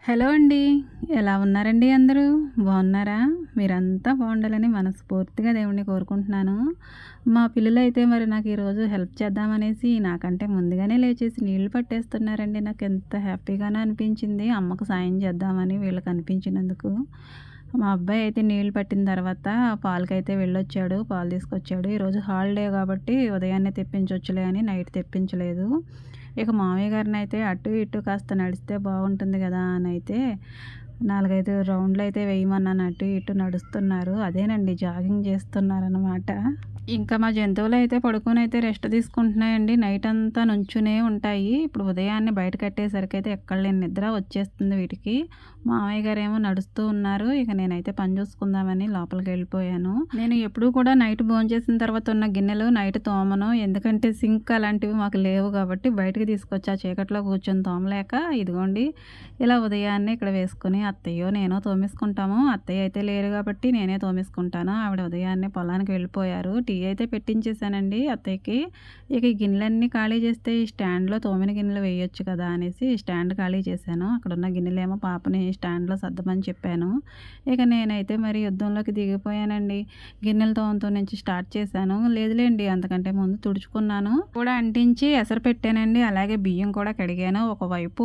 Hello అండి. ఎలా ఉన్నారండి అందరూ? బాగున్నారా? మీరంతా బాగుండాలని మనస్ఫూర్తిగా దేవుడిని కోరుకుంటున్నాను. మా పిల్లలైతే మరి నాకు ఈరోజు హెల్ప్ చేద్దామనేసి నాకంటే ముందుగానే లేచేసి నీళ్లు పట్టేస్తున్నారండి. నాకెంత హ్యాపీగానో అనిపించింది. అమ్మకు సాయం చేద్దామని వీళ్ళకి అనిపించినందుకు. మా అబ్బాయి అయితే నీళ్లు పట్టిన తర్వాత పాలకైతే వెళ్ళొచ్చాడు. పాలు తీసుకొచ్చాడు. ఈరోజు హాలిడే కాబట్టి ఉదయాన్నే తెప్పించొచ్చులే అని నైట్ తెప్పించలేదు. ఇక మామయ్య గారినైతే అటు ఇటు కాస్త నడిస్తే బాగుంటుంది కదా అని అయితే 4, 5 రౌండ్లయితే వేయమన్నాను. అటు ఇటు నడుస్తున్నారు. అదేనండి జాగింగ్ చేస్తున్నారనమాట. ఇంకా మా జంతువులైతే పడుకొనైతే రెస్ట్ తీసుకుంటున్నాయండి. నైట్ అంతా నుంచునే ఉంటాయి. ఇప్పుడు ఉదయాన్నే బయట కట్టేసరికైతే ఎక్కడ లేని నిద్ర వచ్చేస్తుంది వీటికి. మామయ్య గారేమో నడుస్తూ ఉన్నారు. ఇక నేనైతే పని చూసుకుందామని లోపలికెళ్ళిపోయాను. నేను ఎప్పుడూ కూడా నైట్ భోంచేసిన తర్వాత ఉన్న గిన్నెలు నైట్ తోమను. ఎందుకంటే సింక్ అలాంటివి మాకు లేవు కాబట్టి బయటకి తీసుకొచ్చి ఆ చీకట్లో కూర్చొని తోమలేక ఇదిగోండి ఇలా ఉదయాన్నే ఇక్కడ వేసుకొని అత్తయ్యో నేనో తోమేసుకుంటాము. అత్తయ్య అయితే లేరు కాబట్టి నేనే తోమేసుకుంటాను. ఆవిడ ఉదయాన్నే పొలానికి వెళ్ళిపోయారు. టీ అయితే పెట్టించేసానండి అత్తయ్యకి. ఇక ఈ గిన్నెలన్నీ ఖాళీ చేస్తే ఈ స్టాండ్‌లో తోమిన గిన్నెలు వేయొచ్చు కదా అనేసి స్టాండ్ ఖాళీ చేశాను. అక్కడున్న గిన్నెలేమో పాపని స్టాండ్‌లో సర్దమని చెప్పాను. ఇక నేనైతే మరి యుద్ధంలోకి దిగిపోయానండి. గిన్నెలు తోమతో నుంచి స్టార్ట్ చేశాను. లేదులేండి అంతకంటే ముందు తుడుచుకున్నాను. కూడా అంటించి ఎసరు పెట్టానండి. అలాగే బియ్యం కూడా కడిగాను. ఒకవైపు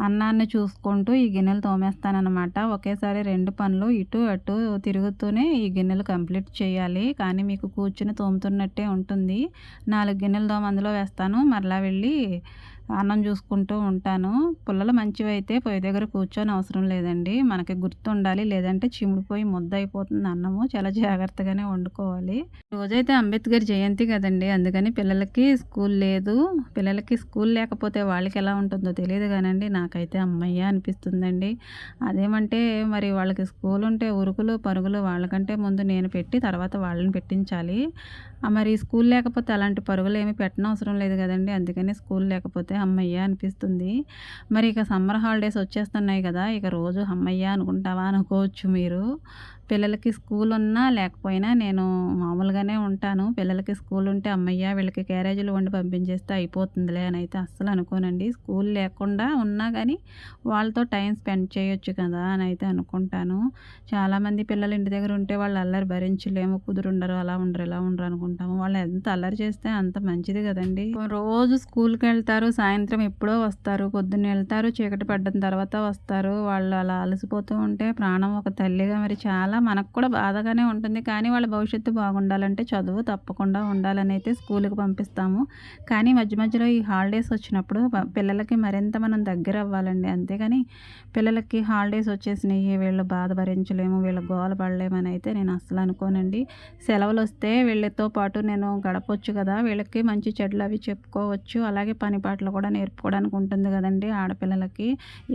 అన్నాన్ని చూసుకుంటూ ఈ గిన్నెలు తోమేస్తాననమాట. ఒకేసారి 2 పనులు ఇటు అటు తిరుగుతూనే ఈ గిన్నెలు కంప్లీట్ చేయాలి. కానీ మీకు కూర్చొని తోముతున్నట్టే ఉంటుంది. 4 గిన్నెలు అందులో వేస్తాను. మరలా వెళ్ళి అన్నం చూసుకుంటూ ఉంటాను. పుల్లలు మంచివైతే పొయ్యి దగ్గర కూర్చొని అవసరం లేదండి. మనకి గుర్తుండాలి. లేదంటే చిమిడిపోయి ముద్దయిపోతుంది అన్నము. చాలా జాగ్రత్తగానే వండుకోవాలి. రోజైతే అంబేద్కర్ జయంతి కదండీ! అందుకని పిల్లలకి స్కూల్ లేదు. పిల్లలకి స్కూల్ లేకపోతే వాళ్ళకి ఎలా ఉంటుందో తెలీదు గానండి. నాకైతే హమ్మయ్య అనిపిస్తుందండి. అదేమంటే మరి వాళ్ళకి స్కూల్ ఉంటే ఉరుకులు, పరుగులు వాళ్ళకంటే ముందు నేను పెట్టి తర్వాత వాళ్ళని పెట్టించాలి. మరి స్కూల్ లేకపోతే అలాంటి పరుగులేమి పెట్టనవసరం లేదు కదండీ! అందుకని స్కూల్ లేకపోతే హమ్మయ్య అనిపిస్తుంది. మరి ఇక సమ్మర్ హాలిడేస్ వచ్చేస్తున్నాయి కదా! ఇక రోజు హమ్మయ్య అనుకుంటావా అనుకోవచ్చు మీరు. పిల్లలకి స్కూల్ ఉన్నా లేకపోయినా నేను మామూలుగానే ఉంటాను. పిల్లలకి స్కూల్ ఉంటే హమ్మయ్య వీళ్ళకి క్యారేజీలు వండి పంపించేస్తే అయిపోతుందిలే అని అయితే అస్సలు అనుకోనండి. స్కూల్ లేకుండా ఉన్నా గానీ వాళ్ళతో టైం స్పెండ్ చేయొచ్చు కదా అని అయితే అనుకుంటాను. చాలామంది పిల్లలు ఇంటి దగ్గర ఉంటే వాళ్ళ అల్లరి భరించలేము. కుదురుండరు, అలా ఉండరు, ఇలా ఉండరు అనుకుంటాము. వాళ్ళు ఎంత అల్లరి చేస్తే అంత మంచిది కదండీ! రోజు స్కూల్‌కెళ్తారు. సాయంత్రం ఎప్పుడో వస్తారు. పొద్దున్న వెళ్తారు. చీకటి పడ్డ తర్వాత వస్తారు. వాళ్ళు అలా అలసిపోతూ ఉంటే ప్రాణం ఒక తల్లిగా మరి చాలా మనకు కూడా బాధగానే ఉంటుంది. కానీ వాళ్ళ భవిష్యత్తు బాగుండాలంటే చదువు తప్పకుండా ఉండాలని అయితే స్కూల్‌కి పంపిస్తాము. కానీ మధ్య మధ్యలో ఈ హాలిడేస్ వచ్చినప్పుడు పిల్లలకి మరింత మనం దగ్గర అవ్వాలండి. అంతేగాని పిల్లలకి హాలిడేస్ వచ్చేసినాయి వీళ్ళు బాధ భరించలేము, వీళ్ళ గోల పడలేమని అయితే నేను అస్సలు అనుకోనండి. సెలవులు వస్తే వీళ్ళతో పాటు నేను గడపొచ్చు కదా! వీళ్ళకి మంచి చెడులు అవి చెప్పుకోవచ్చు. అలాగే పని పాటలు కూడా నేర్పుకోవడానికి ఉంటుంది కదండీ ఆడపిల్లలకి.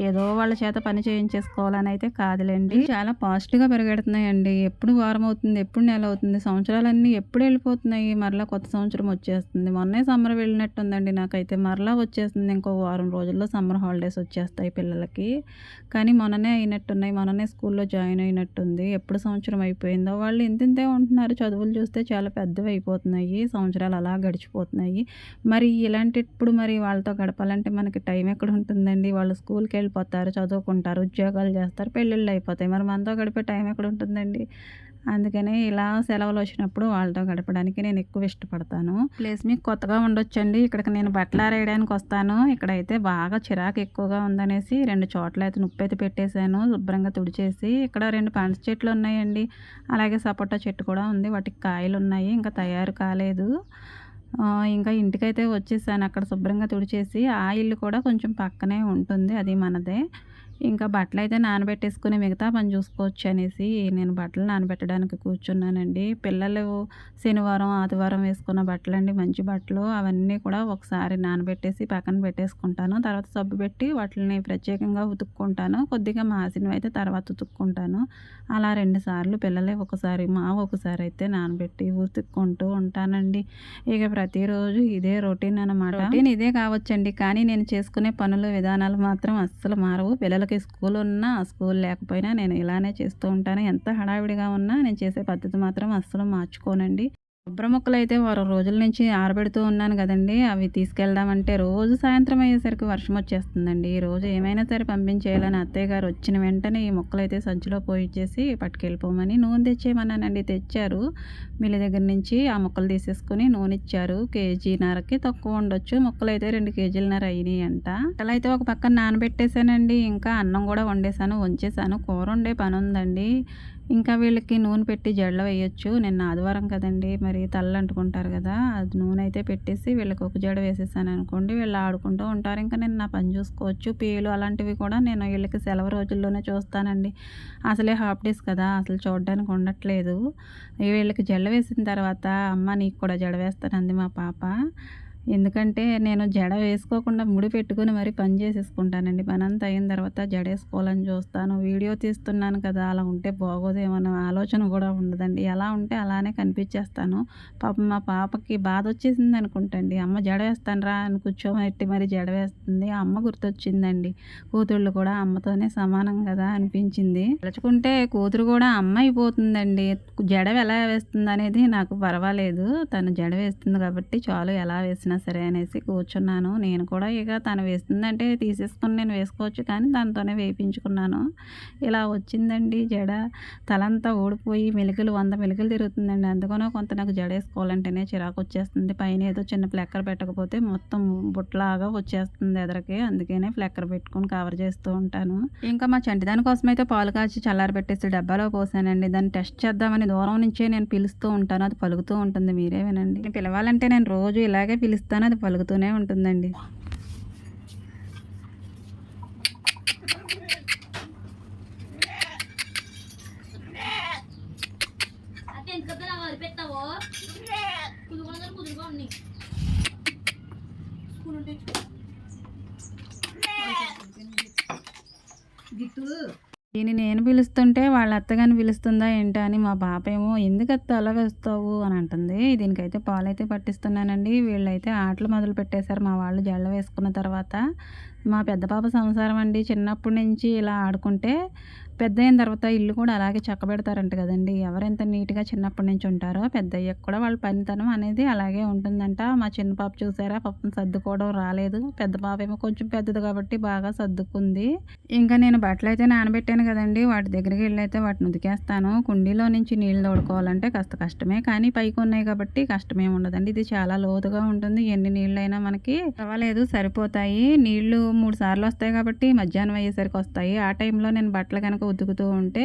ఏదో వాళ్ళ చేత పని చేయించేసుకోవాలని అయితే కాదులెండి. చాలా ఫాస్ట్‌గా పరిగెడుతున్నాయండి. ఎప్పుడు వారం అవుతుంది, ఎప్పుడు నెల అవుతుంది, సంవత్సరాలన్నీ ఎప్పుడు వెళ్ళిపోతున్నాయి. మరలా కొత్త సంవత్సరం వచ్చేస్తుంది. మొన్నే సమ్మర్ వెళ్ళినట్టుందండి నాకైతే. మరలా వచ్చేస్తుంది. ఇంకో వారం రోజుల్లో సమ్మర్ హాలిడేస్ వచ్చేస్తాయి పిల్లలకి. కానీ మొన్ననే అయినట్టున్నాయి. మొన్ననే స్కూల్‌లో జాయిన్ అయినట్టుంది. ఎప్పుడు సంవత్సరం అయిపోయిందో. వాళ్ళు ఇంతింతే ఉంటున్నారు. చదువులు చూస్తే చాలా పెద్దవి అయిపోతున్నాయి. సంవత్సరాలు అలా గడిచిపోతున్నాయి. మరి ఇలాంటప్పుడు మరి వాళ్ళతో గడపాలంటే మనకి టైం ఎక్కడ ఉంటుందండి. వాళ్ళు స్కూల్‌కి వెళ్ళిపోతారు, చదువుకుంటారు, ఉద్యోగాలు చేస్తారు, పెళ్ళిళ్ళు అయిపోతాయి. మరి మనతో గడిపే టైం ఎక్కడ ఉంటుందండి. అందుకని ఇలా సెలవులు వచ్చినప్పుడు వాళ్ళతో గడపడానికి నేను ఎక్కువ ఇష్టపడతాను. ప్లేస్ మీకు కొత్తగా ఉండొచ్చండి. ఇక్కడికి నేను బట్టలు ఆరేయడానికి వస్తాను. ఇక్కడైతే బాగా చిరాకు ఎక్కువగా ఉందనేసి 2 చోట్ల అయితే నుప్పైతే పెట్టేశాను. శుభ్రంగా తుడిచేసి ఇక్కడ 2 పనస చెట్లు ఉన్నాయండి. అలాగే సపోటా చెట్టు కూడా ఉంది. వాటికి కాయలు ఉన్నాయి. ఇంకా తయారు కాలేదు. ఇంకా ఇంటికైతే వచ్చేసాను. అక్కడ శుభ్రంగా తుడిచేసి ఆ ఇల్లు కూడా కొంచెం పక్కనే ఉంటుంది. అది మనదే. ఇంకా బట్టలైతే నానబెట్టేసుకొని మిగతా పని చూసుకోవచ్చు అనేసి నేను బట్టలు నానబెట్టడానికి కూర్చున్నానండి. పిల్లలు శనివారం, ఆదివారం వేసుకున్న బట్టలండి మంచి బట్టలు. అవన్నీ కూడా ఒకసారి నానబెట్టేసి పక్కన పెట్టేసుకుంటాను. తర్వాత సబ్బు పెట్టి వాటిని ప్రత్యేకంగా ఉతుక్కుంటాను. కొద్దిగా మాసినవైతే తర్వాత ఉతుక్కుంటాను. అలా 2 సార్లు పిల్లలే ఒకసారి, మావి ఒకసారి అయితే నానబెట్టి ఉతుక్కుంటూ ఉంటానండి. ఇక ప్రతిరోజు ఇదే రొటీన్ అనమాట. రొటీన్ ఇదే కావచ్చండి. కానీ నేను చేసుకునే పనుల విధానాలు మాత్రం అస్సలు మారవు. పిల్లలకి స్కూల్ ఉన్నా, స్కూల్ లేకపోయినా నేను ఇలానే చేస్తూ ఉంటాను. ఎంత హడావిడిగా ఉన్నా నేను చేసే పద్ధతి మాత్రం అస్సలు మార్చుకోనండి. కొబ్బరి ముక్కలైతే వారం రోజుల నుంచి ఆరబెడుతూ ఉన్నాను కదండీ! అవి తీసుకెళ్దామంటే రోజు సాయంత్రం అయ్యేసరికి వర్షం వచ్చేస్తుందండి. ఈరోజు ఏమైనా సరే పంపించేయాలని అత్తయ్య గారు వచ్చిన వెంటనే ఈ ముక్కలైతే సంచిలో పోయిచ్చేసి పట్టుకెళ్ళిపోమని నూనె తెచ్చేయమన్నానండి. తెచ్చారు. మిల్లు దగ్గర నుంచి ఆ ముక్కలు తీసేసుకొని నూనె ఇచ్చారు. కేజీన్నరకి తక్కువ ఉండొచ్చు. ముక్కలైతే 2 కేజీలన్నర అయినాయంట. ముక్కలైతే ఒక పక్కన నానబెట్టేసానండి. ఇంకా అన్నం కూడా వండేసాను, వంచేసాను. కూర వండే పనుందండి. ఇంకా వీళ్ళకి నూనె పెట్టి జడలో వేయొచ్చు. నిన్న ఆదివారం కదండీ! మరి తలంటుకుంటారు కదా! అది నూనె అయితే పెట్టేసి వీళ్ళకి ఒక జడ వేసేసాననుకోండి, వీళ్ళు ఆడుకుంటూ ఉంటారు. ఇంకా నేను నా పని చూసుకోవచ్చు. పేలు అలాంటివి కూడా నేను వీళ్ళకి సెలవు రోజుల్లోనే చూస్తానండి. అసలే హాఫ్ డేస్ కదా! అసలు చూడడానికి ఉండట్లేదు. వీళ్ళకి జడ వేసిన తర్వాత, "అమ్మ నీకు కూడా జడ వేస్తానంది" మా పాప. ఎందుకంటే నేను జడ వేసుకోకుండా ముడి పెట్టుకొని మరీ పని చేసేసుకుంటానండి. పనంతా అయిన తర్వాత జడేసుకోవాలని చూస్తాను. వీడియో తీస్తున్నాను కదా! అలా ఉంటే బాగోదేమో అన్న ఆలోచన కూడా ఉండదండి. ఎలా ఉంటే అలానే కనిపించేస్తాను. పాపం మా పాపకి బాధొచ్చేసిందనుకుంటండి. అమ్మ జడ వేస్తానురా అని కూర్చోబెట్టి మరి జడ వేస్తుంది. ఆ అమ్మ గుర్తొచ్చిందండి. కూతుళ్ళు కూడా అమ్మతోనే సమానం కదా అనిపించింది. తలుచుకుంటే కూతురు కూడా అమ్మ అయిపోతుందండి. జడ ఎలా వేస్తుందనేది నాకు పర్వాలేదు. తను జడ వేస్తుంది కాబట్టి చాలు ఎలా వేసినా సరే అనేసి కూర్చున్నాను. నేను కూడా ఇక తను వేస్తుందంటే తీసేసుకొని నేను వేసుకోవచ్చు కానీ దాంతోనే వేయించుకున్నాను. ఇలా వచ్చిందండి జడ. తలంతా ఊడిపోయి మెలికలు 100 మెలికలు తిరుగుతుందండి. అందుకనో కొంత నాకు జడ వేసుకోవాలంటేనే చిరాకు వచ్చేస్తుంది. పైన ఏదో చిన్న ఫ్లెక్కర్ పెట్టకపోతే మొత్తం బుట్టలాగా వచ్చేస్తుంది ఎదరకి. అందుకనే ఫ్లెక్కర్ పెట్టుకొని కవర్ చేస్తూ ఉంటాను. ఇంకా మా చంటిదాని కోసం అయితే పాలు కాచి చల్లారబెట్టేసి డబ్బాలో పోసానండి. దాన్ని టెస్ట్ చేద్దామని దూరం నుంచే నేను పిలుస్తూ ఉంటాను. అది పలుకుతూ ఉంటుంది. మీరే వినండి. నేను పిలవాలంటే నేను రోజు ఇలాగే పిలుస్తాను. అది పలుకుతూనే ఉంటుందండి. దీన్ని నేను పిలుస్తుంటే వాళ్ళ అత్తగారిని పిలుస్తుందా ఏంటా అని మా పాప ఏమో ఎందుకత్త అలా వేస్తావు అని అంటుంది. దీనికైతే పాలైతే పట్టిస్తున్నానండి. వీళ్ళైతే ఆటలు మొదలు పెట్టేశారు మా వాళ్ళు జడలు వేసుకున్న తర్వాత. మా పెద్ద పాప సంసారం అండి. చిన్నప్పటి నుంచి ఇలా ఆడుకుంటే పెద్దయిన తర్వాత ఇల్లు కూడా అలాగే చక్కబెడతారంట కదండీ! ఎవరెంత నీట్‌గా చిన్నప్పటి నుంచి ఉంటారో పెద్దయ్యాక కూడా వాళ్ళ పనితనం అనేది అలాగే ఉంటుందంట. మా చిన్న పాప చూసారా పాపం సర్దుకోవడం రాలేదు. పెద్ద పాప ఏమో కొంచెం పెద్దది కాబట్టి బాగా సర్దుకుంది. ఇంకా నేను బట్టలైతే నానబెట్టాను కదండీ! వాటి దగ్గరికి వెళ్ళైతే వాటిని ఉతికేస్తాను. కుండీలో నుంచి నీళ్ళు తోడుకోవాలంటే కాస్త కష్టమే. కానీ పైకి ఉన్నాయి కాబట్టి కష్టమేమి ఉండదండి. ఇది చాలా లోతుగా ఉంటుంది. ఎన్ని నీళ్ళైనా మనకి పర్వాలేదు సరిపోతాయి. నీళ్ళు 3 సార్లు వస్తాయి కాబట్టి మధ్యాహ్నం అయ్యేసరికి వస్తాయి. ఆ టైంలో నేను బట్టలు కనుక ఉతుకుతూ ఉంటే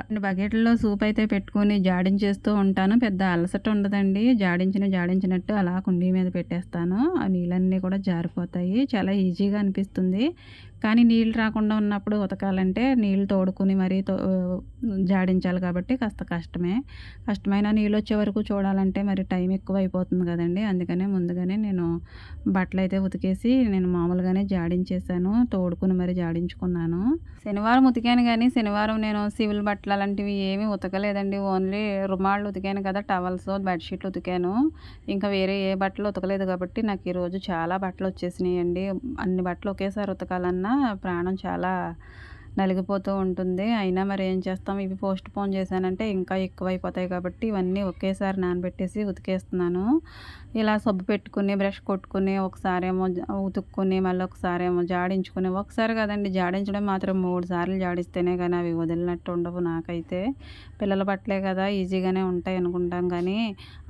2 బకెట్లలో సూప్ అయితే పెట్టుకొని జాడించేస్తూ ఉంటాను. పెద్ద అలసట ఉండదండి. జాడించినట్టు అలా కుండీ మీద పెట్టేస్తాను. ఆ నీళ్ళన్నీ కూడా జారిపోతాయి. చాలా ఈజీగా అనిపిస్తుంది. కానీ నీళ్ళు రాకుండా ఉన్నప్పుడు ఉతకాలంటే నీళ్ళు తోడుకొని మరీ జాడించాలి కాబట్టి కాస్త కష్టమే. కష్టమైన నీళ్ళు వచ్చే వరకు చూడాలంటే మరి టైం ఎక్కువ అయిపోతుంది కదండీ! అందుకనే ముందుగానే నేను బట్టలైతే ఉతికేసి నేను మామూలుగానే జాడించేసాను. తోడుకొని మరి జాడించుకున్నాను. శనివారం ఉతికాను కానీ శనివారం నేను సివిల్ బట్టలు అలాంటివి ఏమీ ఉతకలేదండి. ఓన్లీ రుమాళ్ళు ఉతికాను కదా! టవల్స్, బెడ్‌షీట్లు ఉతికాను. ఇంకా వేరే ఏ బట్టలు ఉతకలేదు కాబట్టి నాకు ఈరోజు చాలా బట్టలు వచ్చేసినాయండి. అన్ని బట్టలు ఒకేసారి ఉతకాలన్నా ప్రాణం చాలా నలిగిపోతూ ఉంటుంది. అయినా మరి ఏం చేస్తాం, ఇవి పోస్ట్ పోన్ చేశానంటే ఇంకా ఎక్కువైపోతాయి కాబట్టి ఇవన్నీ ఒకేసారి నానబెట్టేసి ఉతికేస్తున్నాను. ఇలా సబ్బు పెట్టుకుని బ్రష్ కొట్టుకుని ఒకసారేమో ఉతుక్కుని మళ్ళీ ఒకసారేమో జాడించుకుని ఒకసారి కదండి జాడించడం మాత్రం 3 సార్లు జాడిస్తేనే కానీ అవి వదిలినట్టు ఉండవు నాకైతే. పిల్లల బట్టలే కదా ఈజీగానే ఉంటాయి అనుకుంటాం కానీ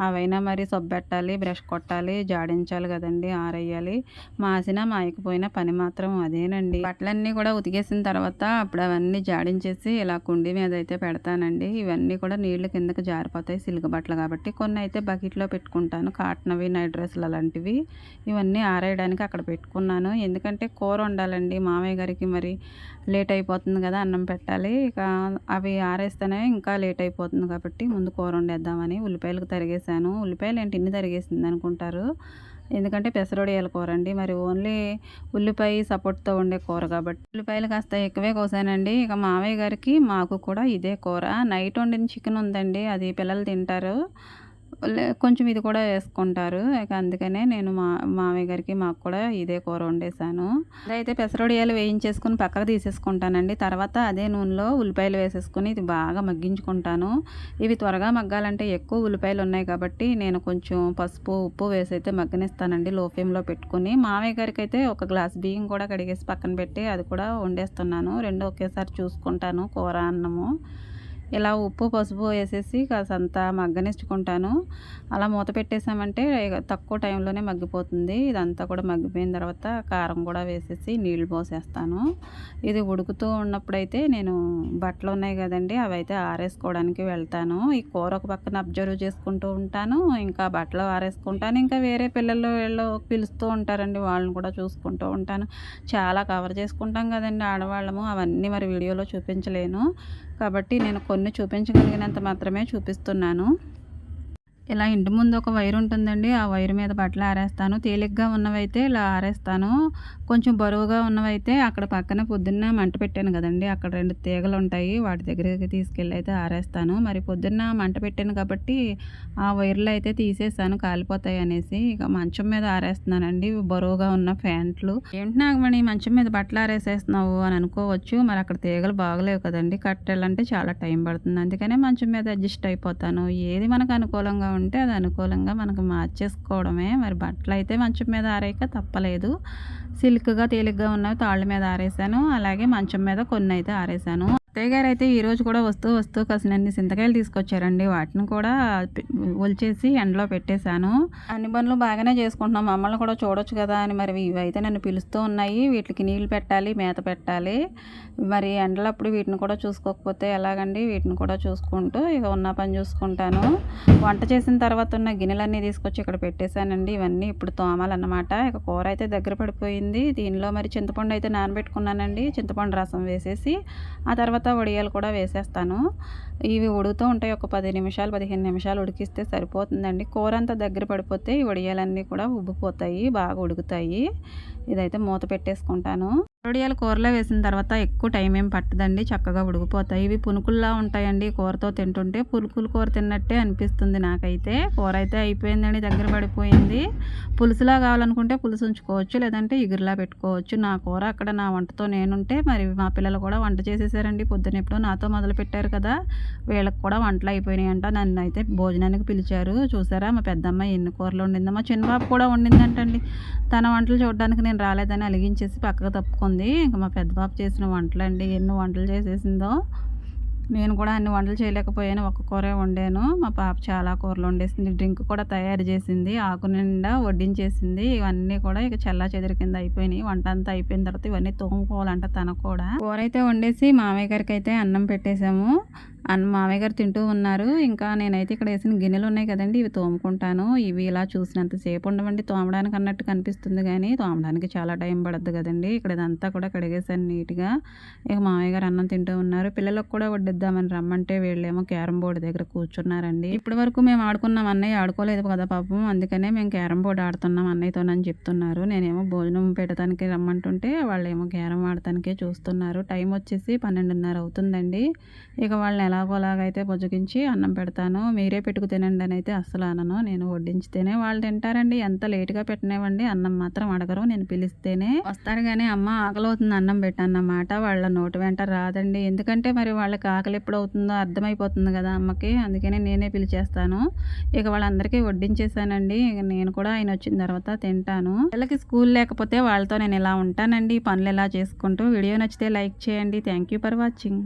అవైనా మరి సబ్బు పెట్టాలి, బ్రష్ కొట్టాలి, జాడించాలి కదండి, ఆరేయాలి. మాసినా మాయకపోయినా పని మాత్రం అదేనండి. బట్టలన్నీ కూడా ఉతికేసిన తర్వాత అప్పుడు అవన్నీ జాడించేసి ఇలా కుండీ మీద అయితే పెడతానండి. ఇవన్నీ కూడా నీళ్లు కిందకి జారిపోతాయి సిల్క్ బట్టలు కాబట్టి. కొన్ని అయితే బకెట్లో పెట్టుకుంటాను, కాటన్వి, నైట్ డ్రెస్సులు అలాంటివి. ఇవన్నీ ఆరేయడానికి అక్కడ పెట్టుకున్నాను. ఎందుకంటే కూర వండాలండి మామయ్య గారికి, మరి లేట్ అయిపోతుంది కదా, అన్నం పెట్టాలి. ఇక అవి ఆరేస్తేనే ఇంకా లేట్ అయిపోతుంది కాబట్టి ముందు కూర వండేద్దామని ఉల్లిపాయలకు తరిగేసాను. ఉల్లిపాయలు ఏంటి ఇన్ని తరిగేసింది అనుకుంటారు, ఎందుకంటే పెసరొడియాల కూర అండి. మరి ఓన్లీ ఉల్లిపాయ సపోర్ట్తో ఉండే కూర కాబట్టి ఉల్లిపాయలు కాస్త ఎక్కువే కోసానండి. ఇక మామయ్య గారికి మాకు కూడా ఇదే కూర. నైట్ వండిన చికెన్ ఉందండి, అది పిల్లలు తింటారు. కొంచెం ఇది కూడా వేసుకుంటారు. ఇక అందుకనే నేను మామయ్య గారికి, మాకు కూడా ఇదే కూర వండేసాను. అదైతే పెసరొడియాలు వేయించేసుకొని పక్కకు తీసేసుకుంటానండి. తర్వాత అదే నూనెలో ఉల్లిపాయలు వేసేసుకొని ఇది బాగా మగ్గించుకుంటాను. ఇవి త్వరగా మగ్గాలంటే ఎక్కువ ఉల్లిపాయలు ఉన్నాయి కాబట్టి నేను కొంచెం పసుపు, ఉప్పు వేసైతే మగ్గనిస్తానండి లో ఫ్లేమ్‌లో పెట్టుకొని. మామయ్య గారికైతే ఒక గ్లాస్ బియ్యం కూడా కడిగేసి పక్కన పెట్టి అది కూడా వండేస్తున్నాను. 2 ఒకేసారి చూసుకుంటాను కూర, అన్నము. ఇలా ఉప్పు, పసుపు వేసేసి కాసంత మగ్గనిచ్చుకుంటాను. అలా మూత పెట్టేసామంటే ఇగ తక్కువ టైంలోనే మగ్గిపోతుంది. ఇదంతా కూడా మగ్గిపోయిన తర్వాత కారం కూడా వేసేసి నీళ్లు పోసేస్తాను. ఇది ఉడుకుతూ ఉన్నప్పుడైతే నేను బట్టలు ఉన్నాయి కదండీ! అవైతే ఆరేసుకోవడానికి వెళ్తాను. ఈ కూర ఒక పక్కన అబ్జర్వ్ చేసుకుంటూ ఉంటాను. ఇంకా బట్టలు ఆరేసుకుంటాను. ఇంకా వేరే పిల్లలు వీళ్ళు పిలుస్తూ ఉంటారండి. వాళ్ళని కూడా చూసుకుంటూ ఉంటాను. చాలా కవర్ చేసుకుంటాం కదండీ ఆడవాళ్ళము. అవన్నీ మరి వీడియోలో చూపించలేను. కాబట్టి నేను కొన్ని చూపించగలిగినంత మాత్రమే చూపిస్తున్నాను. ఇలా ఇంటి ముందు ఒక వైర్ ఉంటుందండి. ఆ వైర్ మీద బట్టలు ఆరేస్తాను. తేలిగ్గా ఉన్నవైతే ఇలా ఆరేస్తాను. కొంచెం బరువుగా ఉన్నవైతే అక్కడ పక్కన పొద్దున్న మంట పెట్టాను కదండీ! అక్కడ 2 తీగలు ఉంటాయి. వాటి దగ్గరికి తీసుకెళ్ళి అయితే ఆరేస్తాను. మరి పొద్దున్న మంట పెట్టాను కాబట్టి ఆ వైర్లు అయితే తీసేసాను కాలిపోతాయి అనేసి. ఇక మంచం మీద ఆరేస్తున్నానండి బరువుగా ఉన్న ప్యాంట్లు. ఏంటి నాగమణి మంచం మీద బట్టలు ఆరేసేస్తున్నావు అని అనుకోవచ్చు. మరి అక్కడ తీగలు బాగలేవు కదండీ! కట్టాలంటే చాలా టైం పడుతుంది. అందుకనే మంచం మీద అడ్జస్ట్ అయిపోతాను. ఏది మనకు అనుకూలంగా ఉంటే అది అనుకూలంగా మనకు మార్చేసుకోవడమే. మరి బట్టలైతే మంచం మీద ఆరేయక తప్పలేదు. సిల్క్‌గా తేలిగ్గా ఉన్నవి తాళ్ళ మీద ఆరేసాను. అలాగే మంచం మీద కొన్నైతే ఆరేసాను. అత్తయ్య గారైతే ఈరోజు కూడా వస్తూ కాసినన్ని చింతకాయలు తీసుకొచ్చారండి. వాటిని కూడా ఒలిచేసి ఎండలో పెట్టేశాను. అన్ని పనులు బాగానే చేసుకుంటున్నాం. మమ్మల్ని కూడా చూడొచ్చు కదా అని మరి ఇవైతే నన్ను పిలుస్తూ ఉన్నాయి. వీటికి నీళ్లు పెట్టాలి, మేత పెట్టాలి. మరి ఎండలప్పుడు వీటిని కూడా చూసుకోకపోతే ఎలాగండి? వీటిని కూడా చూసుకుంటూ ఇక ఉన్న పని చూసుకుంటాను. వంట చేసిన తర్వాత ఉన్న గిన్నెలన్నీ తీసుకొచ్చి ఇక్కడ పెట్టేశానండి. ఇవన్నీ ఇప్పుడు తోమాలన్నమాట. ఇక కూర అయితే దగ్గర పడిపోయింది. దీనిలో మరి చింతపండు అయితే నానబెట్టుకున్నానండి. చింతపండు రసం వేసేసి ఆ తర్వాత వడియాలు కూడా వేసేస్తాను. ఇవి ఉడుకుతూ ఉంటాయి. ఒక 10 నిమిషాలు, 15 నిమిషాలు ఉడికిస్తే సరిపోతుందండి. కూర అంతా దగ్గర పడిపోతే ఈ వడియాలన్నీ కూడా ఉబ్బిపోతాయి, బాగా ఉడుకుతాయి. ఇదైతే మూత పెట్టేసుకుంటాను. వడియాలు కూరలో వేసిన తర్వాత ఎక్కువ టైం ఏం పట్టదండి. చక్కగా ఉడికిపోతాయి. ఇవి పునుకుల్లా ఉంటాయండి. కూరతో తింటుంటే పునుకుల కూర తిన్నట్టే అనిపిస్తుంది నాకైతే. కూర అయితే అయిపోయిందండి, దగ్గర పడిపోయింది. పులుసులా కావాలనుకుంటే పులుసు ఉంచుకోవచ్చు, లేదంటే ఇగురులా పెట్టుకోవచ్చు. నా కూర అక్కడ నా వంటతో నేనుంటే మరి మా పిల్లలు కూడా వంట చేసేసారండి. పొద్దున ఎప్పుడో నాతో మొదలుపెట్టారు కదా! వీళ్ళకి కూడా వంటలు అయిపోయినాయంట. నన్ను అయితే భోజనానికి పిలిచారు. చూసారా మా పెద్దమ్మాయి ఎన్ని కూరలు వండిందో. మా చిన్న పాప కూడా వండిందంటండి. తన వంటలు చూడడానికి నేను రాలేదని అలిగించేసి పక్కకు తప్పుకుంది. ఇంక మా పెద్ద పాప చేసిన వంటలండి ఎన్ని వంటలు చేసేసిందో. నేను కూడా అన్ని వంటలు చేయలేకపోయాను. ఒక్క కూరే వండాను. మా పాప చాలా కూరలు వండేసింది. డ్రింక్ కూడా తయారు చేసింది. ఆకు నిండా వడ్డించేసింది. ఇవన్నీ కూడా ఇక చెల్లాచెదరు కింద అయిపోయినాయి. వంట అంతా అయిపోయిన తర్వాత ఇవన్నీ తోముకోవాలంట తను కూడా. కూర అయితే వండేసి మామయ్య గారికి అయితే అన్నం పెట్టేసాము. మామయ్య గారు తింటూ ఉన్నారు. ఇంకా నేనైతే ఇక్కడ వేసిన గిన్నెలు ఉన్నాయి కదండీ! ఇవి తోముకుంటాను. ఇవి ఇలా చూసినంత సేపు ఉండవండి తోమడానికి అన్నట్టు కనిపిస్తుంది కానీ తోమడానికి చాలా టైం పడుద్ది కదండీ! ఇక్కడ ఇదంతా కూడా కడిగేసాను నీట్‌గా. ఇక మామయ్య గారు అన్నం తింటూ ఉన్నారు. పిల్లలకు కూడా వడ్డిద్దామని రమ్మంటే వీళ్ళేమో క్యారమ్ బోర్డ్ దగ్గర కూర్చున్నారండి. ఇప్పటి వరకు మేము ఆడుకున్నాం, అన్నయ్య ఆడుకోలేదు కదా పాపం. అందుకనే మేము క్యారమ్ బోర్డ్ ఆడుతున్నాం అన్నయ్యతోనని చెప్తున్నారు. నేనేమో భోజనం పెట్టడానికి రమ్మంటుంటే వాళ్ళేమో క్యారమ్ ఆడటానికే చూస్తున్నారు. టైం వచ్చేసి 12:30 అవుతుందండి. ఇక వాళ్ళని ఎలాగోలాగైతే బుజ్జగించి అన్నం పెడతాను. మీరే పెట్టుకు తినండి అని అయితే అస్సలు అనను. నేను వడ్డించితేనే వాళ్ళు తింటారండి. ఎంత లేట్‌గా పెట్టనివ్వండి అన్నం మాత్రం అడగరు. నేను పిలిస్తేనే వస్తారు గానీ అమ్మ ఆకలవుతుంది అన్నం పెట్టన్నమాట వాళ్ళ నోటి వెంట రాదండి. ఎందుకంటే మరి వాళ్ళకి ఆకలి ఎప్పుడవుతుందో అర్థమైపోతుంది కదా అమ్మకి. అందుకనే నేనే పిలిచేస్తాను. ఇక వాళ్ళందరికీ వడ్డించేసానండి. ఇక నేను కూడా ఆయన వచ్చిన తర్వాత తింటాను. పిల్లలకి స్కూల్ లేకపోతే వాళ్ళతో నేను ఇలా ఉంటానండి. పనులు ఇలా చేసుకుంటూ. వీడియో నచ్చితే లైక్ చేయండి. Thank you for watching.